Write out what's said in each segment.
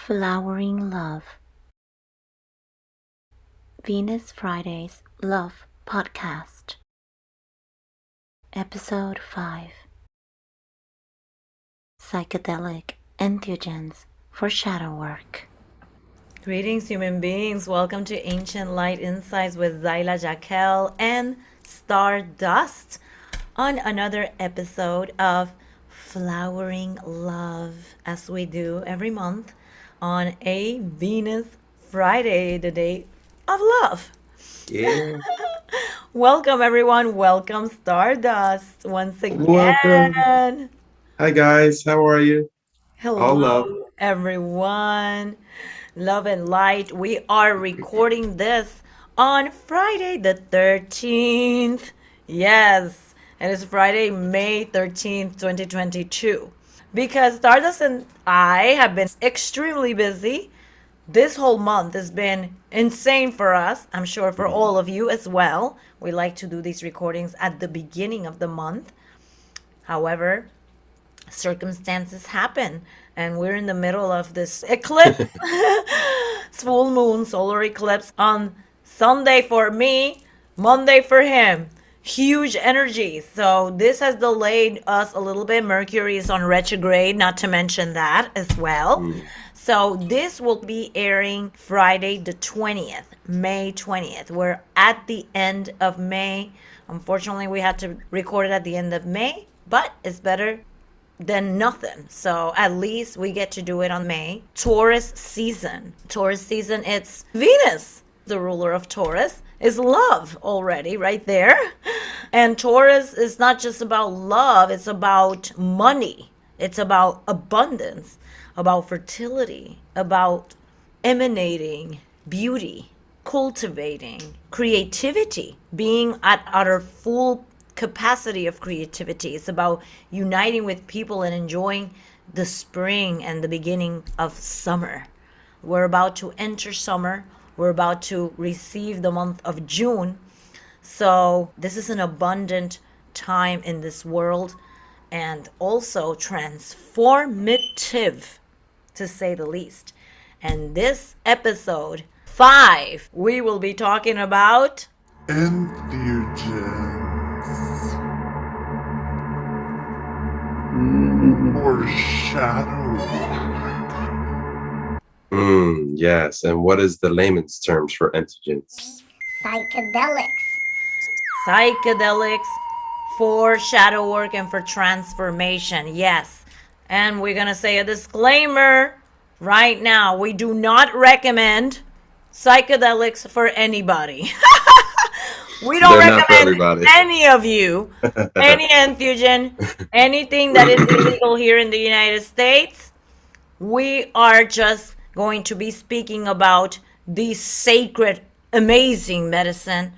Flowering Love. Venus Friday's Love Podcast. Episode 5. Psychedelic Entheogens for Shadow Work. Greetings, human beings. Welcome to Ancient Light Insights with Xyla, JacQuel, and Stardust on another episode of Flowering Love, as we do every month on a Venus Friday, the day of love. Yeah, Welcome, everyone. Welcome, Stardust, once welcome. again. Hi guys, how are you? All love. Hello, everyone. Love and light. We are recording this on Friday the 13th. Yes, it is Friday, May 13th, 2022. Because Stardust and I have been extremely busy. This whole month has been insane for us. I'm sure for all of you as well. We like to do these recordings at the beginning of the month. However, circumstances happen and we're in the middle of this eclipse. Full moon solar eclipse on Sunday for me, Monday for him. Huge energy. So this has delayed us a little bit. Mercury is on retrograde, not to mention that as well. So this will be airing Friday the 20th, May 20th. We're at the end of May. Unfortunately, we had to record it at the end of May, but it's better than nothing. So at least we get to do it on May. Taurus season. Taurus season, it's Venus. The ruler of Taurus is love already right there. And Taurus is not just about love, it's about money. It's about abundance, about fertility, about emanating beauty, cultivating creativity, being at our full capacity of creativity. It's about uniting with people and enjoying the spring and the beginning of summer. We're about to enter summer. We're about to receive the month of June. So this is an abundant time in this world and also transformative, to say the least. And this episode 5, we will be talking about Entheogens or shadow. Yes, and what is the layman's terms for entheogens? psychedelics for shadow work and for transformation. Yes. And we're going to say a disclaimer right now. We do not recommend psychedelics for anybody. We don't They're not for recommend everybody. any of you, any entheogen, anything that is illegal here in the United States. We are just going to be speaking about the sacred, amazing medicine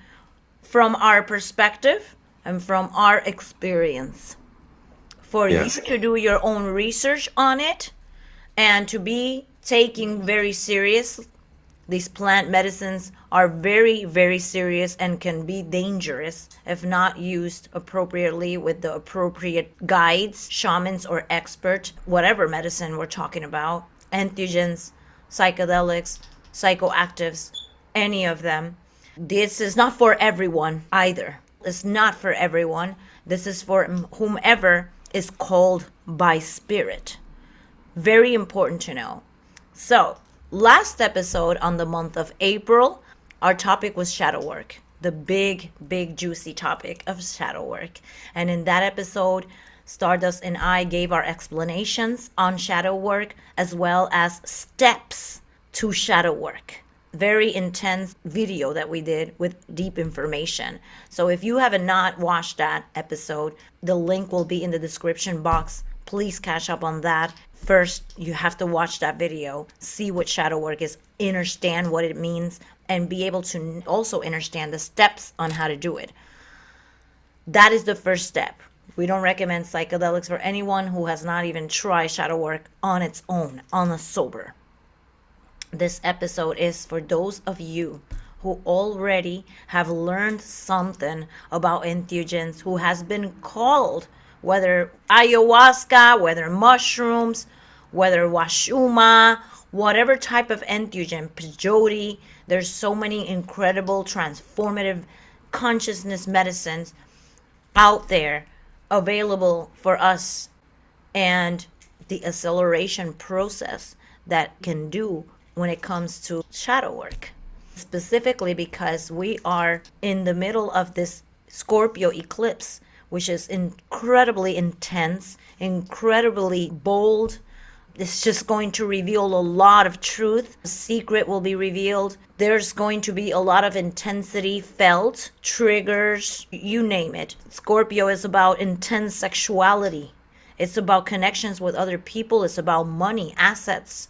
from our perspective and from our experience. For Yes. you to do your own research on it and to be taking very serious. These plant medicines are very, very serious and can be dangerous if not used appropriately with the appropriate guides, shamans, or expert, whatever medicine we're talking about. Entheogens, psychedelics, psychoactives, any of them. This is not for everyone either. It's not for everyone. This is for whomever is called by spirit. Very important to know. So, last episode on the month of April, our topic was shadow work, the big, big, juicy topic of shadow work. And in that episode, Stardust and I gave our explanations on shadow work as well as steps to shadow work. Very intense video that we did with deep information. So if you have not watched that episode, the link will be in the description box. Please catch up on that. First, you have to watch that video, see what shadow work is, understand what it means, and be able to also understand the steps on how to do it. That is the first step. We don't recommend psychedelics for anyone who has not even tried shadow work on its own, on a sober. This episode is for those of you who already have learned something about entheogens, who has been called, whether ayahuasca, whether mushrooms, whether washuma, whatever type of entheogen, peyote, there's so many incredible transformative consciousness medicines out there available for us, and the acceleration process that can do when it comes to shadow work. Specifically because we are in the middle of this Scorpio eclipse, which is incredibly intense, incredibly bold. It's just going to reveal a lot of truth. A secret will be revealed. There's going to be a lot of intensity felt, triggers, you name it. Scorpio is about intense sexuality. It's about connections with other people. It's about money, assets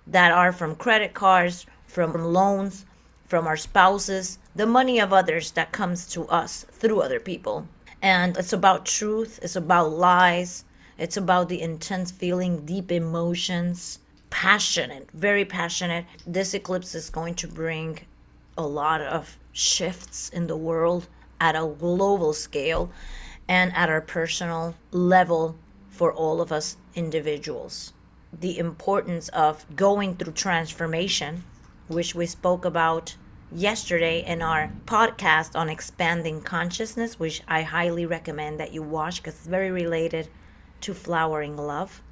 that are from credit cards, from loans, from our spouses, the money of others that comes to us through other people. And it's about truth. It's about lies. It's about the intense feeling, deep emotions, passionate, very passionate. This eclipse is going to bring a lot of shifts in the world at a global scale and at our personal level for all of us individuals. The importance of going through transformation, which we spoke about yesterday in our podcast on expanding consciousness, which I highly recommend that you watch because it's very related to flowering love.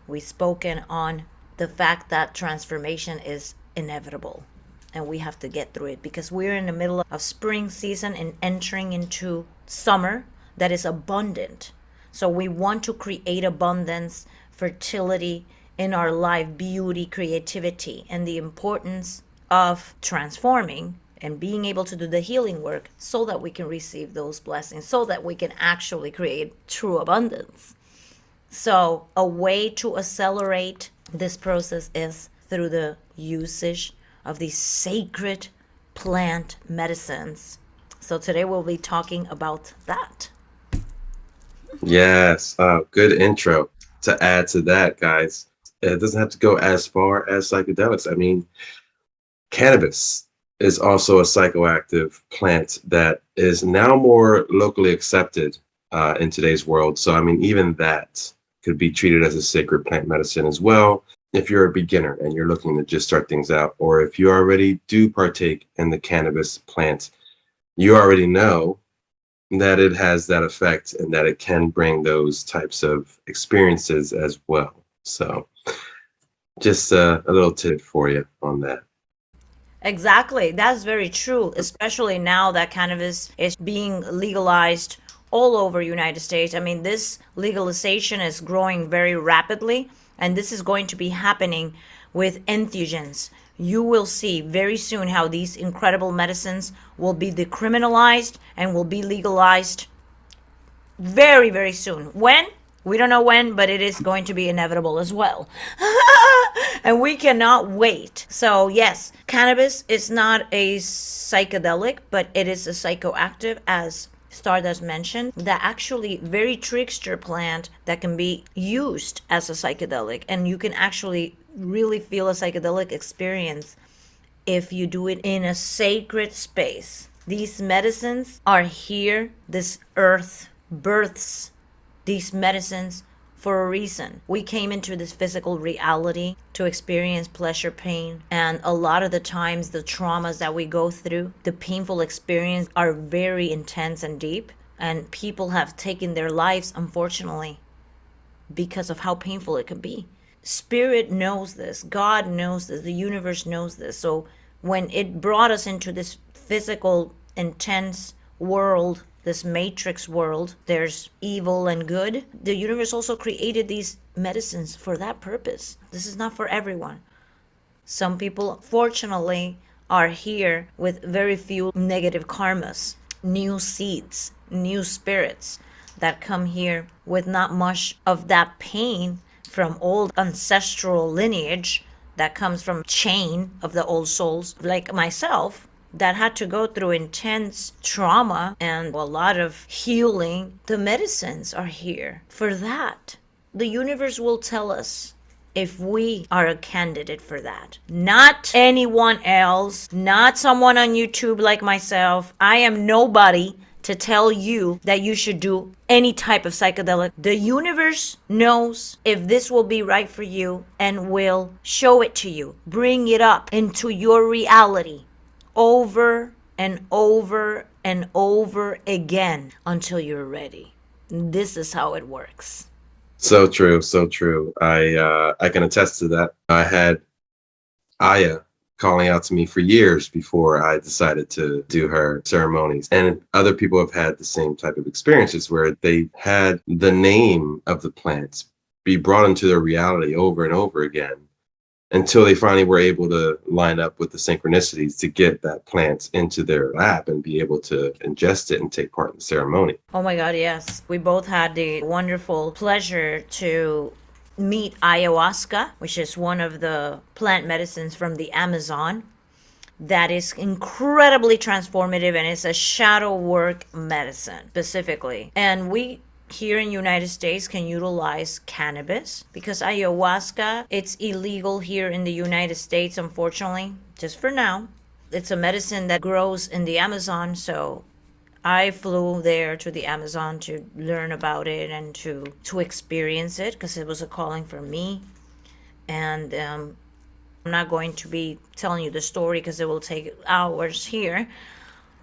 We've spoken on the fact that transformation is inevitable and we have to get through it because we're in the middle of spring season and entering into summer that is abundant. So we want to create abundance, fertility in our life, beauty, creativity, and the importance of transforming and being able to do the healing work so that we can receive those blessings, so that we can actually create true abundance. So a way to accelerate this process is through the usage of these sacred plant medicines. So today we'll be talking about that. Yes, good intro. To add to that, guys, it doesn't have to go as far as psychedelics. I mean, cannabis is also a psychoactive plant that is now more locally accepted in today's world. So, I mean, even that could be treated as a sacred plant medicine as well. If you're a beginner and you're looking to just start things out, or if you already do partake in the cannabis plant, you already know that it has that effect and that it can bring those types of experiences as well. So just a little tip for you on that. Exactly. That's very true, especially now that cannabis is being legalized all over United States. I mean, this legalization is growing very rapidly, and this is going to be happening with entheogens. You will see very soon how these incredible medicines will be decriminalized and will be legalized very, very soon. When? We don't know when, but it is going to be inevitable as well. And we cannot wait. So, yes, cannabis is not a psychedelic, but it is a psychoactive, as Stardust mentioned, that actually very trickster plant that can be used as a psychedelic. And you can actually really feel a psychedelic experience if you do it in a sacred space. These medicines are here. This earth births these medicines for a reason. We came into this physical reality to experience pleasure, pain, and a lot of the times the traumas that we go through, the painful experience are very intense and deep, and people have taken their lives, unfortunately, because of how painful it can be. Spirit knows this, God knows this, the universe knows this. So when it brought us into this physical, intense world, this matrix world, there's evil and good. The universe also created these medicines for that purpose. This is not for everyone. Some people, fortunately, are here with very few negative karmas, new seeds, new spirits that come here with not much of that pain from old ancestral lineage that comes from chain of the old souls, like myself, that had to go through intense trauma and a lot of healing. The medicines are here for that. The universe will tell us if we are a candidate for that. Not anyone else, not someone on YouTube like myself. I am nobody to tell you that you should do any type of psychedelic. The universe knows if this will be right for you and will show it to you, bring it up into your reality over and over and over again until you're ready. This is how it works. So true, so true. I can attest to that. I had Aya calling out to me for years before I decided to do her ceremonies. And other people have had the same type of experiences where they had the name of the plants be brought into their reality over and over again until they finally were able to line up with the synchronicities to get that plant into their lap and be able to ingest it and take part in the ceremony. Oh my God, yes. We both had the wonderful pleasure to meet ayahuasca, which is one of the plant medicines from the Amazon that is incredibly transformative, and it's a shadow work medicine specifically. And we here in United States can utilize cannabis because ayahuasca, it's illegal here in the United States, unfortunately, just for now. It's a medicine that grows in the Amazon, so I flew there to the Amazon to learn about it and to experience it because it was a calling for me. And I'm not going to be telling you the story because it will take hours here.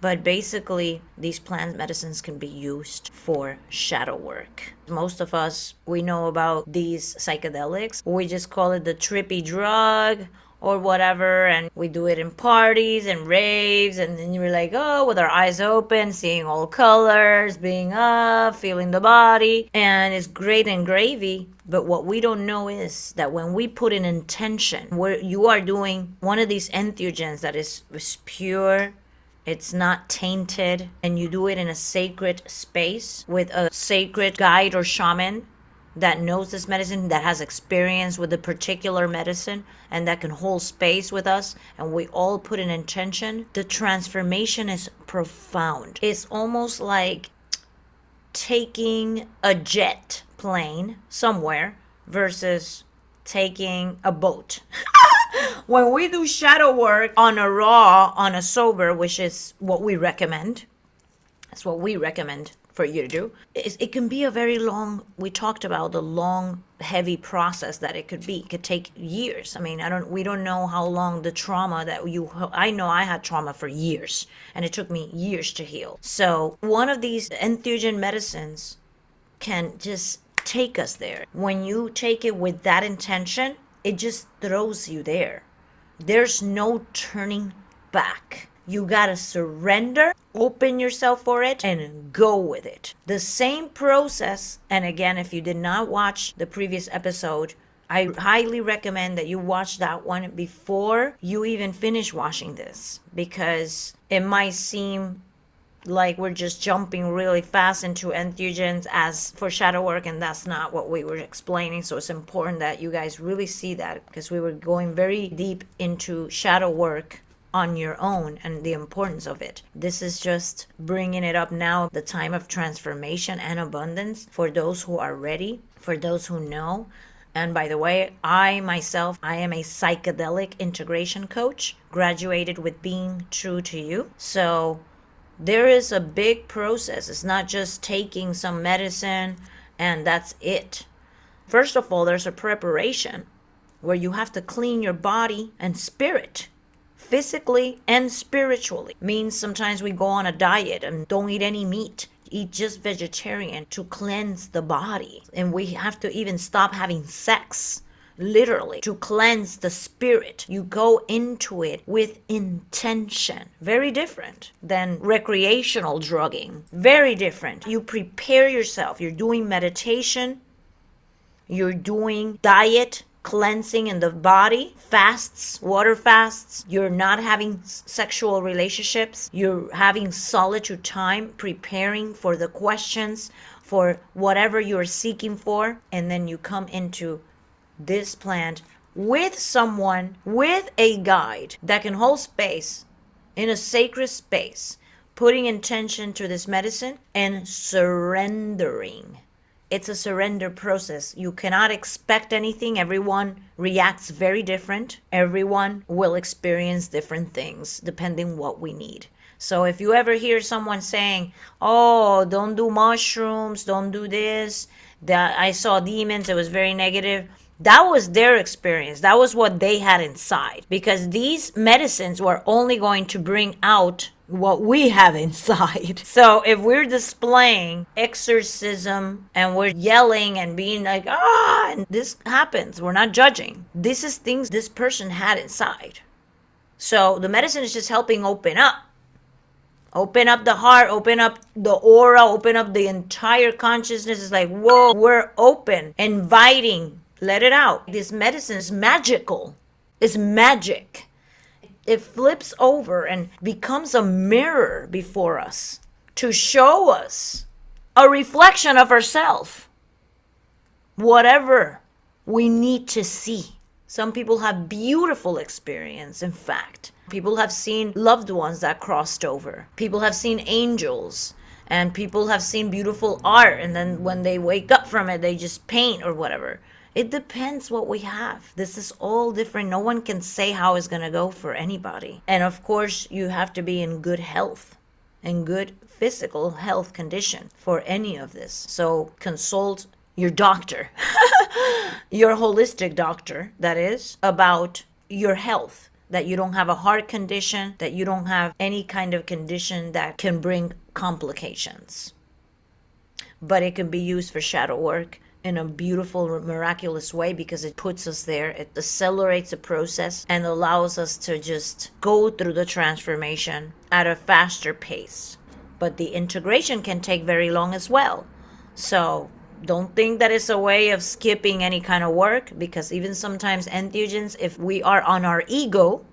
But basically, these plant medicines can be used for shadow work. Most of us, we know about these psychedelics. We just call it the trippy drug or whatever, and we do it in parties and raves, and then you're like, oh, with our eyes open, seeing all colors, being up, feeling the body, and it's great and gravy. But what we don't know is that when we put an intention, where you are doing one of these entheogens that is pure, it's not tainted, and you do it in a sacred space with a sacred guide or shaman that knows this medicine, that has experience with the particular medicine, and that can hold space with us, and we all put an intention, the transformation is profound. It's almost like taking a jet plane somewhere versus taking a boat. When we do shadow work on a raw, on a sober, which is what we recommend, that's what we recommend for you to do. It can be a very long, we talked about the long, heavy process that it could be. It could take years. I mean, we don't know how long the trauma that I know I had trauma for years, and it took me years to heal. So one of these entheogen medicines can just take us there. When you take it with that intention, it just throws you there. There's no turning back. You gotta surrender, open yourself for it, and go with it. The same process, and again, if you did not watch the previous episode, I highly recommend that you watch that one before you even finish watching this, because it might seem like we're just jumping really fast into entheogens as for shadow work, and that's not what we were explaining. So it's important that you guys really see that, because we were going very deep into shadow work on your own and the importance of it. This is just bringing it up now, the time of transformation and abundance for those who are ready, for those who know. And by the way, I myself, I am a psychedelic integration coach, graduated with Being True to You. So there is a big process. It's not just taking some medicine and that's it. First of all, there's a preparation where you have to clean your body and spirit, physically and spiritually. Means sometimes we go on a diet and don't eat any meat, eat just vegetarian to cleanse the body. And we have to even stop having sex, literally, to cleanse the spirit. You go into it with intention. Very different than recreational drugging. Very different. You prepare yourself. You're doing meditation. You're doing diet, cleansing in the body, fasts, water fasts. You're not having sexual relationships. You're having solitude time, preparing for the questions, for whatever you're seeking for. And then you come into this plant with someone, with a guide that can hold space in a sacred space, putting intention to this medicine and surrendering. It's a surrender process. You cannot expect anything. Everyone reacts very different. Everyone will experience different things depending what we need. So if you ever hear someone saying, oh, don't do mushrooms, don't do this, that I saw demons, it was very negative, that was their experience. That was what they had inside. Because these medicines were only going to bring out what we have inside. So if we're displaying exorcism and we're yelling and being like, ah, and this happens, we're not judging. This is things this person had inside. So the medicine is just helping open up. Open up the heart, open up the aura, open up the entire consciousness. It's like, whoa, we're open, inviting, let it out. This medicine is magical. It's magic. It flips over and becomes a mirror before us to show us a reflection of ourselves. Whatever we need to see. Some people have beautiful experience, in fact. People have seen loved ones that crossed over. People have seen angels. And people have seen beautiful art. And then when they wake up from it, they just paint or whatever. It depends what we have. This is all different. No one can say how it's going to go for anybody. And of course, you have to be in good health and good physical health condition for any of this. So consult your doctor, your holistic doctor, that is, about your health, that you don't have a heart condition, that you don't have any kind of condition that can bring complications. But it can be used for shadow work in a beautiful, miraculous way because it puts us there. It accelerates the process and allows us to just go through the transformation at a faster pace. But the integration can take very long as well. So don't think that it's a way of skipping any kind of work, because even sometimes entheogens, if we are on our ego,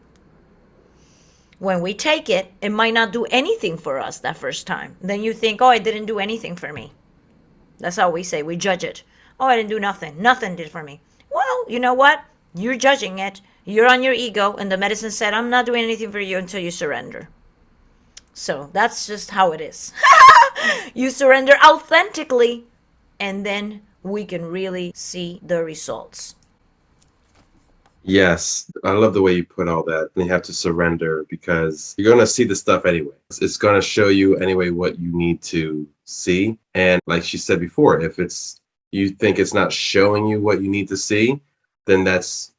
when we take it, it might not do anything for us that first time. Then you think, oh, it didn't do anything for me. That's how we say, we judge it. Oh, I didn't do nothing. Nothing did for me. Well, you know what? You're judging it. You're on your ego, and the medicine said, I'm not doing anything for you until you surrender. So that's just how it is. You surrender authentically, and then we can really see the results. Yes, I love the way you put all that. You have to surrender because you're going to see the stuff anyway. It's going to show you anyway what you need to see. And like she said before, if you think it's not showing you what you need to see, then that's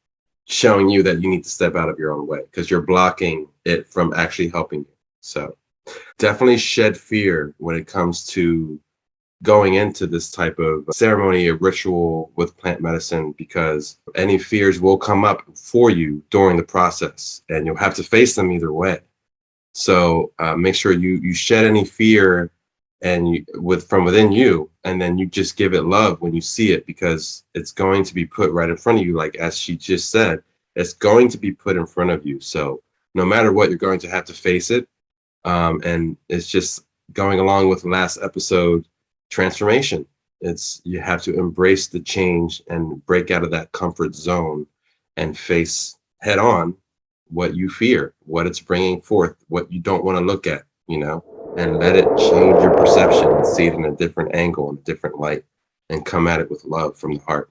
showing you that you need to step out of your own way because you're blocking it from actually helping you. So definitely shed fear when it comes to going into this type of ceremony or ritual with plant medicine, because any fears will come up for you during the process and you'll have to face them either way. So make sure you shed any fear and from within you, and then you just give it love when you see it, because it's going to be put right in front of you. Like as she just said, it's going to be put in front of you. So no matter what, you're going to have to face it. And it's just going along with the last episode, transformation. You have to embrace the change and break out of that comfort zone and face head on what you fear, what it's bringing forth, what you don't want to look at, and let it change your perception and see it in a different angle, in a different light, and come at it with love from the heart.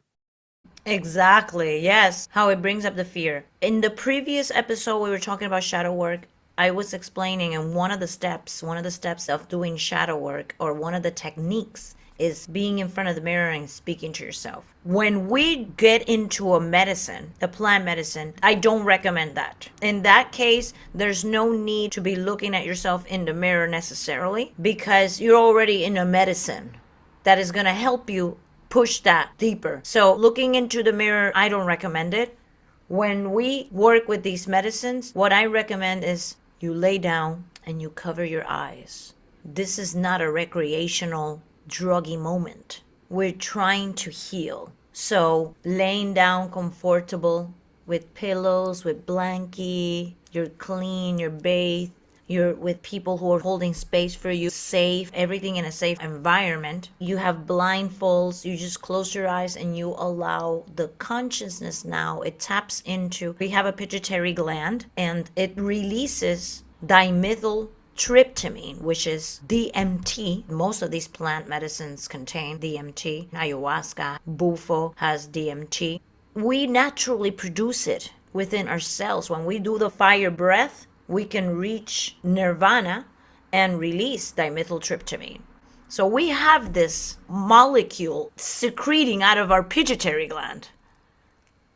Exactly. Yes. How it brings up the fear. In the previous episode, we were talking about shadow work. I was explaining, and one of the steps of doing shadow work, or one of the techniques, is being in front of the mirror and speaking to yourself. When we get into a plant medicine, I don't recommend that. In that case, there's no need to be looking at yourself in the mirror necessarily, because you're already in a medicine that is going to help you push that deeper. So looking into the mirror, I don't recommend it. When we work with these medicines, what I recommend is you lay down and you cover your eyes. This is not a recreational, druggy moment. We're trying to heal. So laying down comfortable with pillows, with blankie, you're clean, you're bathed, you're with people who are holding space for you, safe, everything in a safe environment. You have blindfolds, you just close your eyes and you allow the consciousness now, it taps into, we have a pituitary gland and it releases dimethyltryptamine, which is DMT. Most of these plant medicines contain DMT. Ayahuasca, bufo has DMT. We naturally produce it within ourselves. When we do the fire breath, we can reach nirvana and release dimethyltryptamine. So we have this molecule secreting out of our pituitary gland.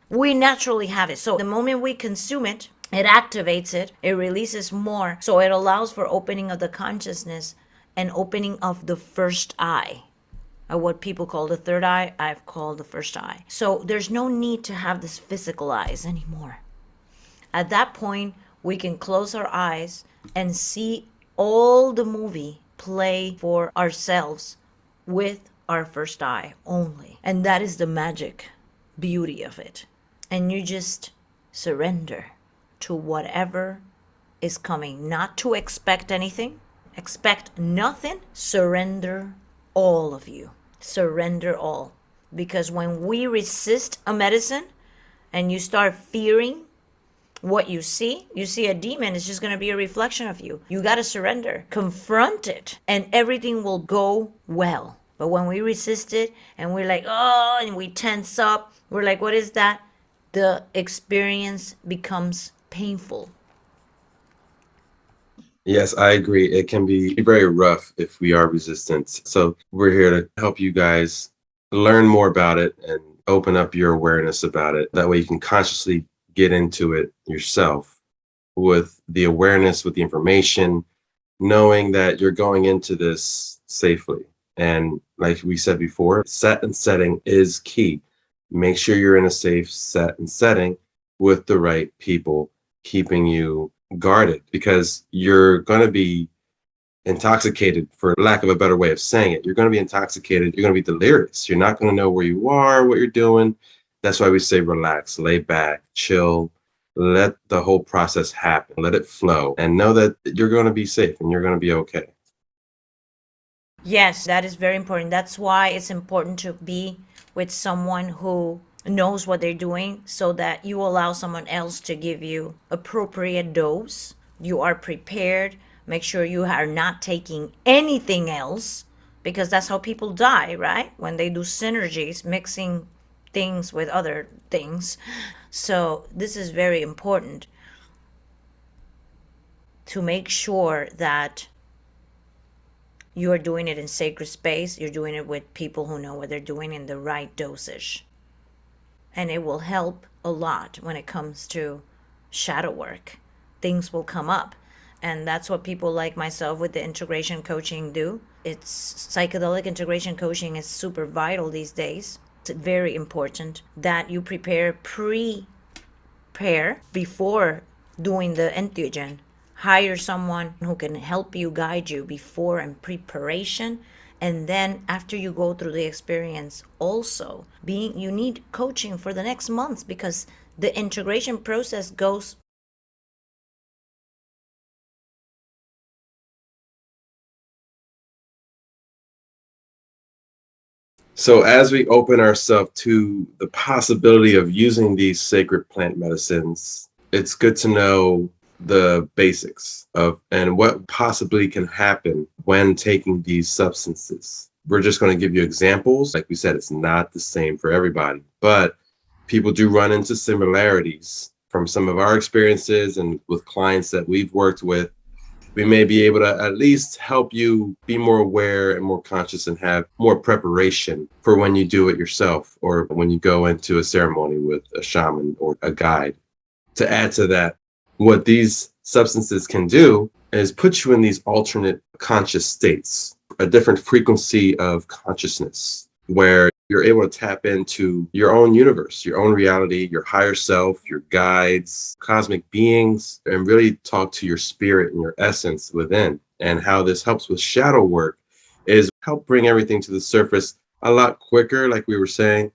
We naturally have it. So the moment we consume it, it activates it, it releases more. So it allows for opening of the consciousness and opening of the first eye. What people call the third eye, I've called the first eye. So there's no need to have this physical eyes anymore. At that point, we can close our eyes and see all the movie play for ourselves with our first eye only. And that is the magic beauty of it. And you just surrender to whatever is coming. Not to expect anything. Expect nothing. Surrender all of you. Surrender all. Because when we resist a medicine and you start fearing what you see a demon, it's just going to be a reflection of you. You got to surrender, confront it, and everything will go well. But when we resist it and we're like, oh, and we tense up, we're like, what is that? The experience becomes painful. Yes, I agree. It can be very rough if we are resistant. So we're here to help you guys learn more about it and open up your awareness about it. That way you can consciously get into it yourself with the awareness, with the information, knowing that you're going into this safely. And like we said before, set and setting is key. Make sure you're in a safe set and setting with the right people keeping you guarded, because you're going to be intoxicated, for lack of a better way of saying it. You're going to be intoxicated. You're going to be delirious. You're not going to know where you are, what you're doing. That's why we say relax, lay back, chill, let the whole process happen, let it flow, and know that you're going to be safe and you're going to be okay. Yes, that is very important. That's why it's important to be with someone who knows what they're doing, so that you allow someone else to give you appropriate dose. You are prepared. Make sure you are not taking anything else, because that's how people die, right? When they do synergies, mixing things with other things. So this is very important to make sure that you are doing it in sacred space. You're doing it with people who know what they're doing in the right dosage. And it will help a lot when it comes to shadow work. Things will come up. And that's what people like myself with the integration coaching do. It's psychedelic integration coaching is super vital these days. It's very important that you prepare before doing the entheogen. Hire someone who can help you, guide you before and preparation. And then after you go through the experience, also you need coaching for the next months, because the integration process goes. So as we open ourselves to the possibility of using these sacred plant medicines, it's good to know the basics of and what possibly can happen when taking these substances. We're just going to give you examples. Like we said, it's not the same for everybody, but people do run into similarities from some of our experiences and with clients that we've worked with. We may be able to at least help you be more aware and more conscious and have more preparation for when you do it yourself, or when you go into a ceremony with a shaman or a guide. To add to that, what these substances can do is put you in these alternate conscious states, a different frequency of consciousness, where you're able to tap into your own universe, your own reality, your higher self, your guides, cosmic beings, and really talk to your spirit and your essence within. And how this helps with shadow work is help bring everything to the surface a lot quicker. Like we were saying,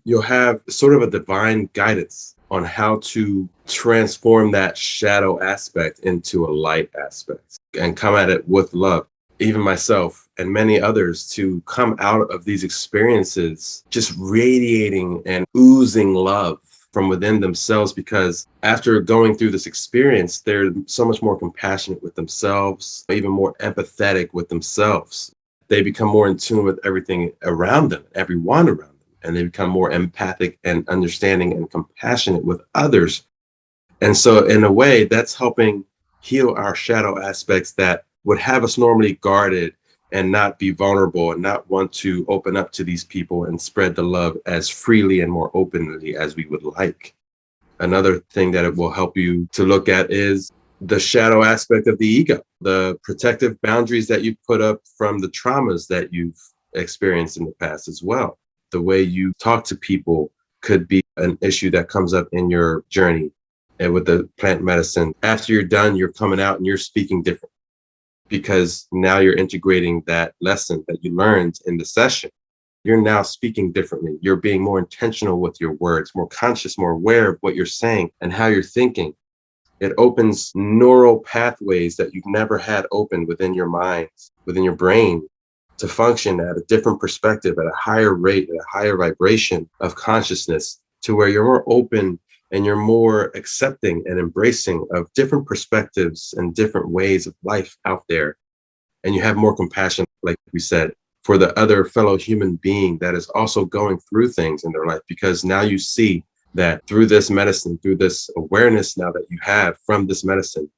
you'll have sort of a divine guidance on how to transform that shadow aspect into a light aspect and come at it with love. Even myself and many others to come out of these experiences just radiating and oozing love from within themselves, because after going through this experience, they're so much more compassionate with themselves, even more empathetic with themselves. They become more in tune with everything around them, everyone around them, and they become more empathic and understanding and compassionate with others. And so in a way, that's helping heal our shadow aspects that would have us normally guarded and not be vulnerable and not want to open up to these people and spread the love as freely and more openly as we would like. Another thing that it will help you to look at is the shadow aspect of the ego, the protective boundaries that you put up from the traumas that you've experienced in the past as well. The way you talk to people could be an issue that comes up in your journey. And with the plant medicine, after you're done, you're coming out and you're speaking different, because now you're integrating that lesson that you learned in the session. You're now speaking differently. You're being more intentional with your words, more conscious, more aware of what you're saying and how you're thinking. It opens neural pathways that you've never had open within your mind, within your brain, to function at a different perspective, at a higher rate, at a higher vibration of consciousness, to where you're more open and you're more accepting and embracing of different perspectives and different ways of life out there. And you have more compassion, like we said, for the other fellow human being that is also going through things in their life, because now you see that through this medicine, through this awareness now that you have from this medicine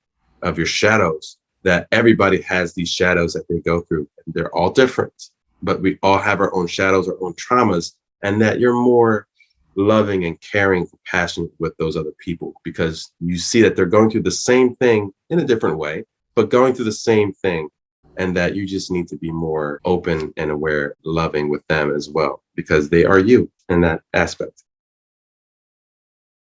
of your shadows, that everybody has these shadows that they go through. And they're all different, but we all have our own shadows, our own traumas, and that you're more loving and caring, compassionate with those other people, because you see that they're going through the same thing in a different way, but going through the same thing. And that you just need to be more open and aware, loving with them as well, because they are you in that aspect.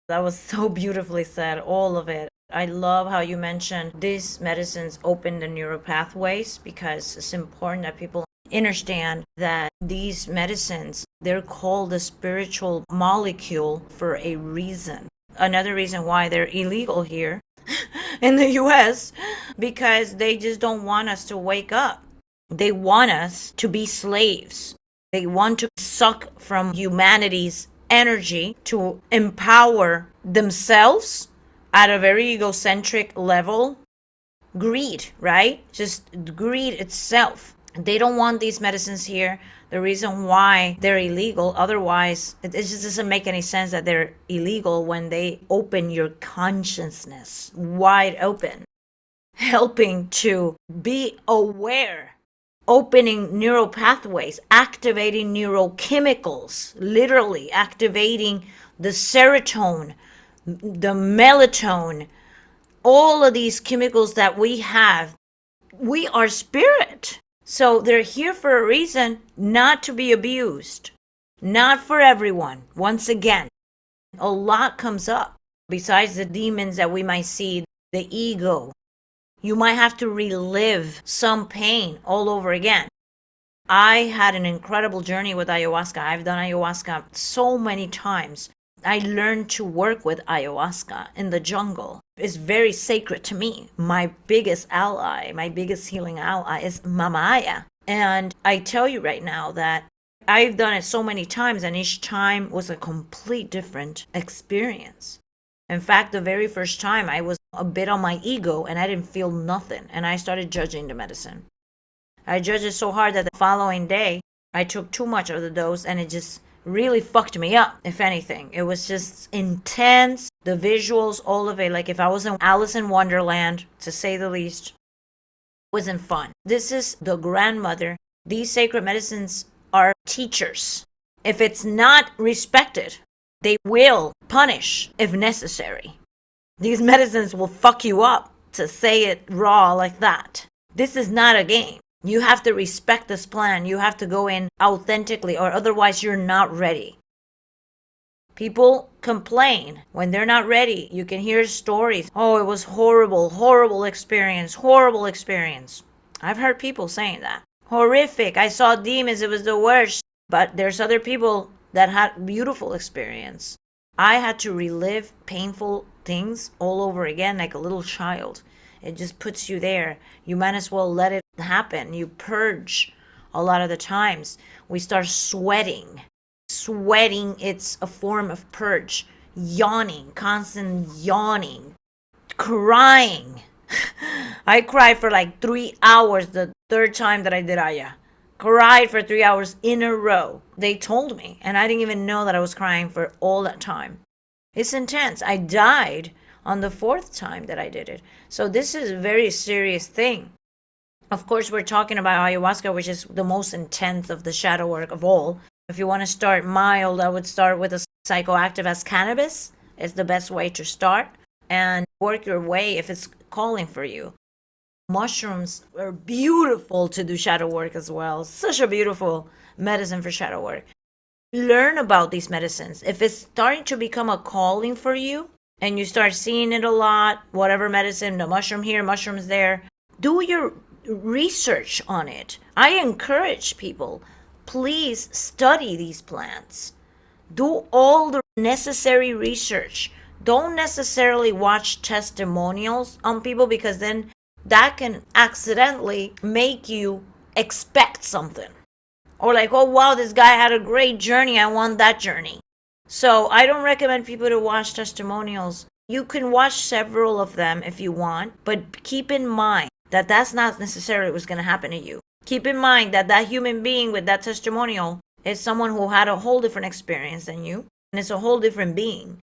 That was so beautifully said, all of it. I love how you mentioned these medicines open the neural pathways, because it's important that people understand that these medicines, they're called the spiritual molecule for a reason. Another reason why they're illegal here in the US, because they just don't want us to wake up. They want us to be slaves. They want to suck from humanity's energy to empower themselves at a very egocentric level. Greed, right? Just greed itself. They don't want these medicines here. The reason why they're illegal, otherwise, it just doesn't make any sense that they're illegal when they open your consciousness wide open, helping to be aware, opening neural pathways, activating neurochemicals, literally activating the serotonin, the melatonin, all of these chemicals that we have. We are spirit. So they're here for a reason, not to be abused. Not for everyone. Once again, a lot comes up. Besides the demons that we might see, the ego, you might have to relive some pain all over again. I had an incredible journey with ayahuasca. I've done ayahuasca so many times. I learned to work with ayahuasca in the jungle. It's very sacred to me. My biggest ally, my biggest healing ally is Mama Aya. And I tell you right now that I've done it so many times, and each time was a complete different experience. In fact, the very first time I was a bit on my ego and I didn't feel nothing, and I started judging the medicine. I judged it so hard that the following day I took too much of the dose, and it just really fucked me up, if anything. It was just intense. The visuals, all of it, like if I was in Alice in Wonderland, to say the least, wasn't fun. This is the grandmother. These sacred medicines are teachers. If it's not respected, they will punish if necessary. These medicines will fuck you up, to say it raw like that. This is not a game. You have to respect this plan. You have to go in authentically, or otherwise you're not ready. People complain when they're not ready. You can hear stories. Oh, it was horrible, horrible experience, horrible experience. I've heard people saying that. Horrific. I saw demons. It was the worst. But there's other people that had beautiful experience. I had to relive painful things all over again like a little child. It just puts you there. You might as well let it happen. You purge a lot of the times. We start sweating. Sweating, it's a form of purge. Yawning, constant yawning. Crying. I cried for like 3 hours the third time that I did Aya. Cried for 3 hours in a row. They told me, and I didn't even know that I was crying for all that time. It's intense. I died on the fourth time that I did it. So this is a very serious thing. Of course, we're talking about ayahuasca, which is the most intense of the shadow work of all. If you want to start mild, I would start with a psychoactive as cannabis. It's the best way to start and work your way if it's calling for you. Mushrooms are beautiful to do shadow work as well. Such a beautiful medicine for shadow work. Learn about these medicines. If it's starting to become a calling for you and you start seeing it a lot, whatever medicine, the mushroom here, mushrooms there, do your research on it. I encourage people, please study these plants. Do all the necessary research. Don't necessarily watch testimonials on people, because then that can accidentally make you expect something. Or like, oh wow, this guy had a great journey, I want that journey. So I don't recommend people to watch testimonials. You can watch several of them if you want, but keep in mind that that's not necessarily what's going to happen to you. Keep in mind that that human being with that testimonial is someone who had a whole different experience than you, and it's a whole different being.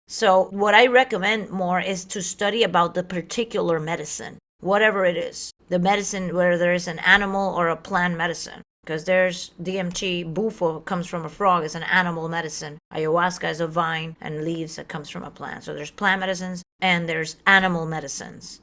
So what I recommend more is to study about the particular medicine, whatever it is. The medicine, whether there is an animal or a plant medicine. Because there's DMT, bufo comes from a frog, it's an animal medicine. Ayahuasca is a vine and leaves that comes from a plant. So there's plant medicines and there's animal medicines.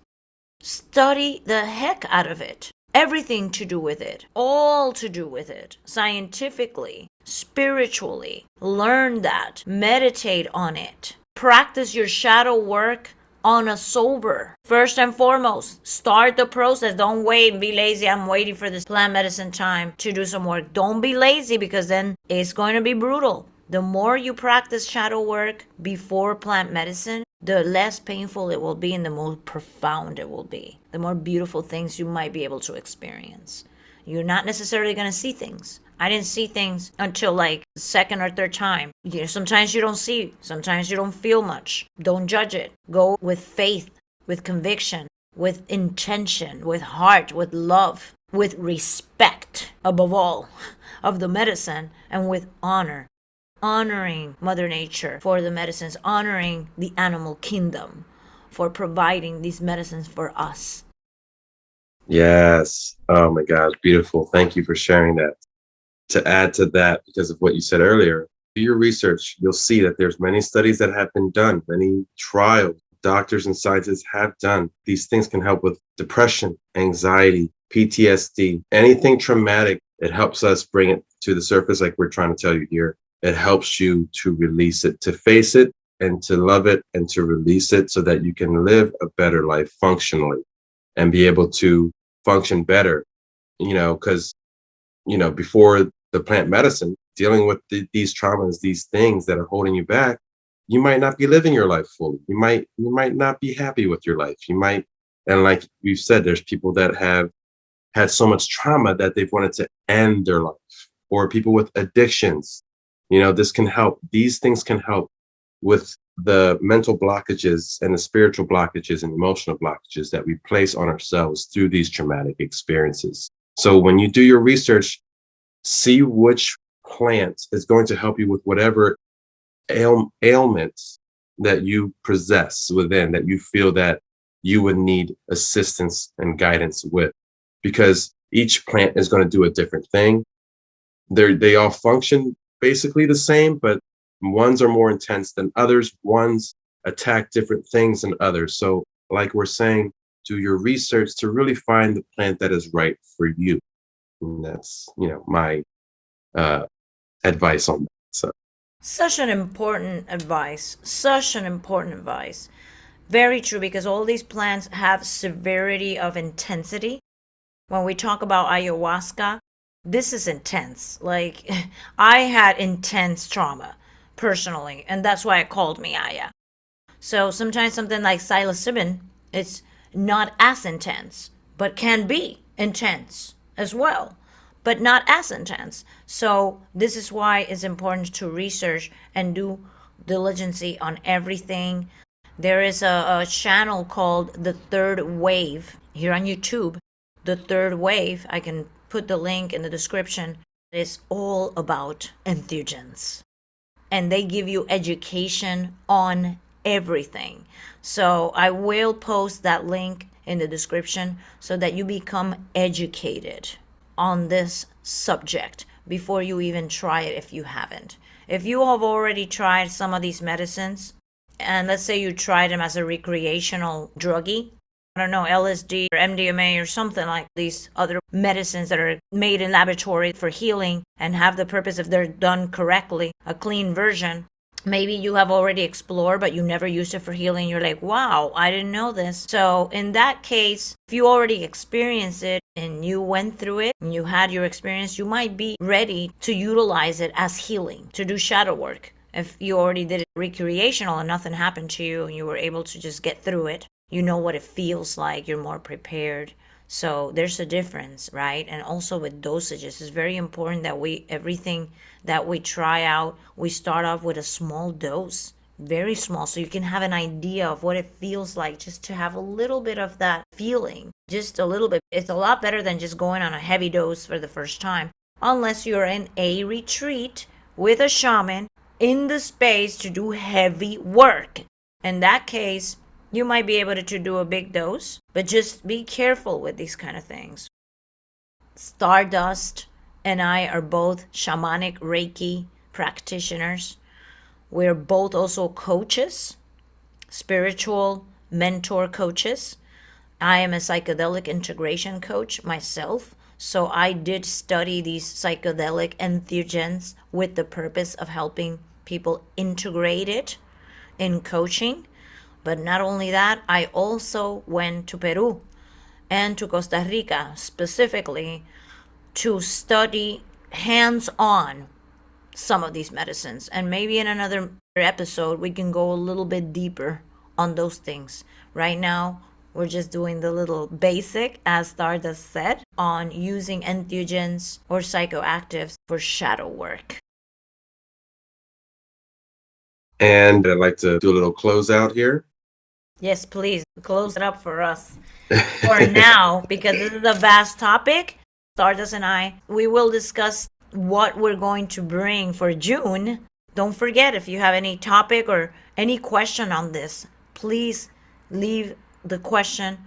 Study the heck out of it. Everything to do with it. All to do with it. Scientifically, spiritually. Learn that. Meditate on it. Practice your shadow work on a sober. First and foremost, start the process. Don't wait and be lazy. I'm waiting for this plant medicine time to do some work. Don't be lazy, because then it's going to be brutal. The more you practice shadow work before plant medicine, the less painful it will be and the more profound it will be. The more beautiful things you might be able to experience. You're not necessarily going to see things. I didn't see things until like the second or third time. You know, sometimes you don't see, sometimes you don't feel much. Don't judge it. Go with faith, with conviction, with intention, with heart, with love, with respect, above all, of the medicine, and with honor. Honoring Mother Nature for the medicines, honoring the animal kingdom for providing these medicines for us. Yes. Oh my God, beautiful. Thank you for sharing that. To add to that, because of what you said earlier, do your research. You'll see that there's many studies that have been done, many trials doctors and scientists have done. These things can help with depression, anxiety, PTSD, anything traumatic. It helps us bring it to the surface, like we're trying to tell you here. It helps you to release it, to face it, and to love it, and to release it so that you can live a better life functionally and be able to function better, because, before the plant medicine, dealing with these traumas, these things that are holding you back, you might not be living your life fully. You might not be happy with your life. And like we've said, there's people that have had so much trauma that they've wanted to end their life, or people with addictions. This can help. These things can help with the mental blockages and the spiritual blockages and emotional blockages that we place on ourselves through these traumatic experiences. So when you do your research, see which plant is going to help you with whatever ailments that you possess within, that you feel that you would need assistance and guidance with, because each plant is going to do a different thing. They all function basically the same, but ones are more intense than others. Ones attack different things than others. So like we're saying, do your research to really find the plant that is right for you. And that's, my advice on that. So. Such an important advice. Such an important advice. Very true, because all these plants have severity of intensity. When we talk about ayahuasca, this is intense. Like, I had intense trauma personally, and that's why it called me Aya. So sometimes something like psilocybin, it's not as intense, but can be intense as well, but not as intense. So this is why it's important to research and do diligency on everything. There is a channel called The Third Wave here on YouTube. The Third Wave, I can put the link in the description. It's all about entheogens. And they give you education on everything. So I will post that link in the description so that you become educated on this subject before you even try it if you haven't. If you have already tried some of these medicines, and let's say you tried them as a recreational druggie, I don't know, LSD or MDMA or something like these other medicines that are made in laboratory for healing and have the purpose, if they're done correctly, a clean version. Maybe you have already explored, but you never used it for healing. You're like, wow, I didn't know this. So in that case, if you already experienced it and you went through it and you had your experience, you might be ready to utilize it as healing, to do shadow work. If you already did it recreational and nothing happened to you and you were able to just get through it, you know what it feels like, you're more prepared. So there's a difference, right? And also with dosages, it's very important that everything that we try out, we start off with a small dose, very small, so you can have an idea of what it feels like, just to have a little bit of that feeling, just a little bit. It's a lot better than just going on a heavy dose for the first time, unless you're in a retreat with a shaman in the space to do heavy work. In that case, you might be able to do a big dose, but just be careful with these kind of things. Stardust and I are both shamanic Reiki practitioners. We're both also coaches, spiritual mentor coaches. I am a psychedelic integration coach myself. So I did study these psychedelic entheogens with the purpose of helping people integrate it in coaching. But not only that, I also went to Peru and to Costa Rica specifically to study hands-on some of these medicines. And maybe in another episode, we can go a little bit deeper on those things. Right now, we're just doing the little basic, as Stardust said, on using entheogens or psychoactives for shadow work. And I'd like to do a little closeout here. Yes, please close it up for us for now, because this is a vast topic. Stardust and I, we will discuss what we're going to bring for June. Don't forget, if you have any topic or any question on this, please leave the question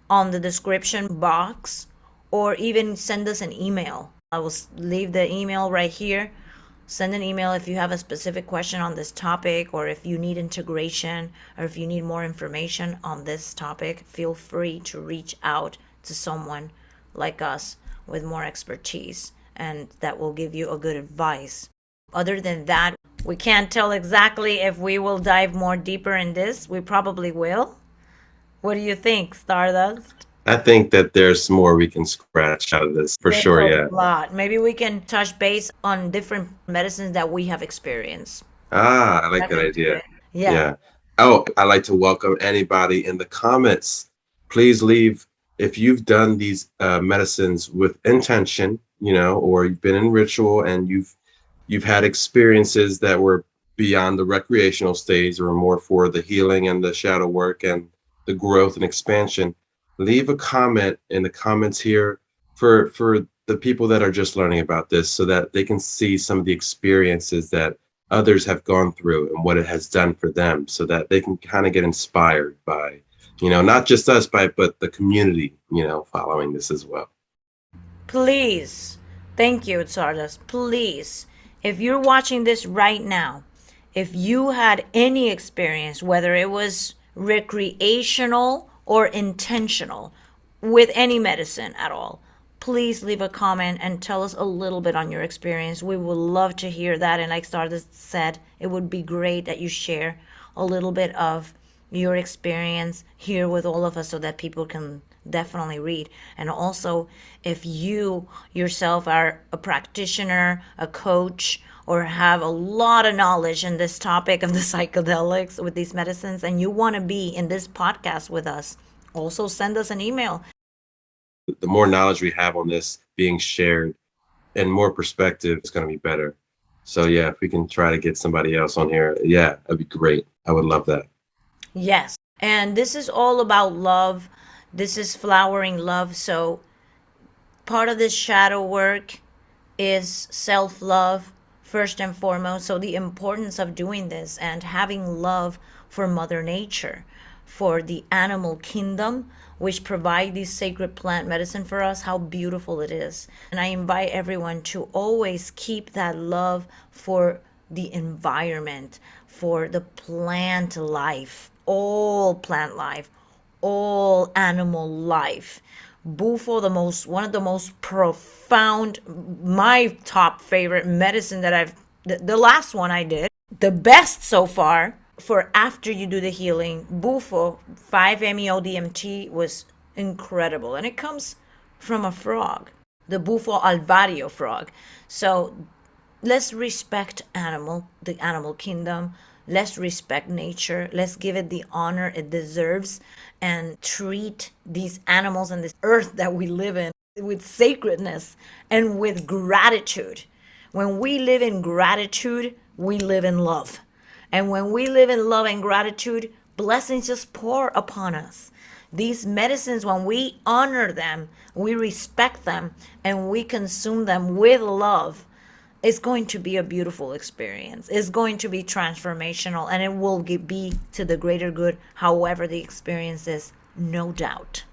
on the description box or even send us an email. I will leave the email right here. Send an email if you have a specific question on this topic, or if you need integration, or if you need more information on this topic. Feel free to reach out to someone like us with more expertise, and that will give you a good advice. Other than that, we can't tell exactly if we will dive more deeper in this. We probably will. What do you think, Stardust? I think that there's more we can scratch out of this for There's sure. a Yeah. lot. Maybe we can touch base on different medicines that we have experienced. I like That that could do idea. it. Yeah. Yeah. Oh, I'd like to welcome anybody in the comments. Please leave if you've done these medicines with intention, or you've been in ritual and you've had experiences that were beyond the recreational stage or more for the healing and the shadow work and the growth and expansion. Leave a comment in the comments here for the people that are just learning about this, so that they can see some of the experiences that others have gone through and what it has done for them, so that they can kind of get inspired by, not just us, but the community, following this as well. Please, thank you, Stardust. Please, if you're watching this right now, if you had any experience, whether it was recreational or intentional, with any medicine at all, please leave a comment and tell us a little bit on your experience. We would love to hear that. And like Stardust said, it would be great that you share a little bit of your experience here with all of us so that people can definitely read. And also, if you yourself are a practitioner, a coach, or have a lot of knowledge in this topic of the psychedelics with these medicines, and you want to be in this podcast with us, also send us an email. The more knowledge we have on this being shared and more perspective, it's going to be better. So yeah, if we can try to get somebody else on here, yeah, that'd be great. I would love that. Yes. And this is all about love. This is flowering love. So part of this shadow work is self-love first and foremost. So the importance of doing this and having love for Mother Nature, for the animal kingdom, which provide this sacred plant medicine for us, how beautiful it is. And I invite everyone to always keep that love for the environment, for the plant life, all plant life, all animal life. Bufo, one of the most profound, my top favorite medicine that the last one I did, the best so far for after you do the healing, Bufo 5-MeO DMT was incredible. And it comes from a frog, the Bufo alvario frog. So let's respect the animal kingdom. Let's respect nature. Let's give it the honor it deserves and treat these animals and this earth that we live in with sacredness and with gratitude. When we live in gratitude, we live in love. And when we live in love and gratitude, blessings just pour upon us. These medicines, when we honor them, we respect them, and we consume them with love, it's going to be a beautiful experience. It's going to be transformational, and it will be to the greater good, however the experience is, no doubt.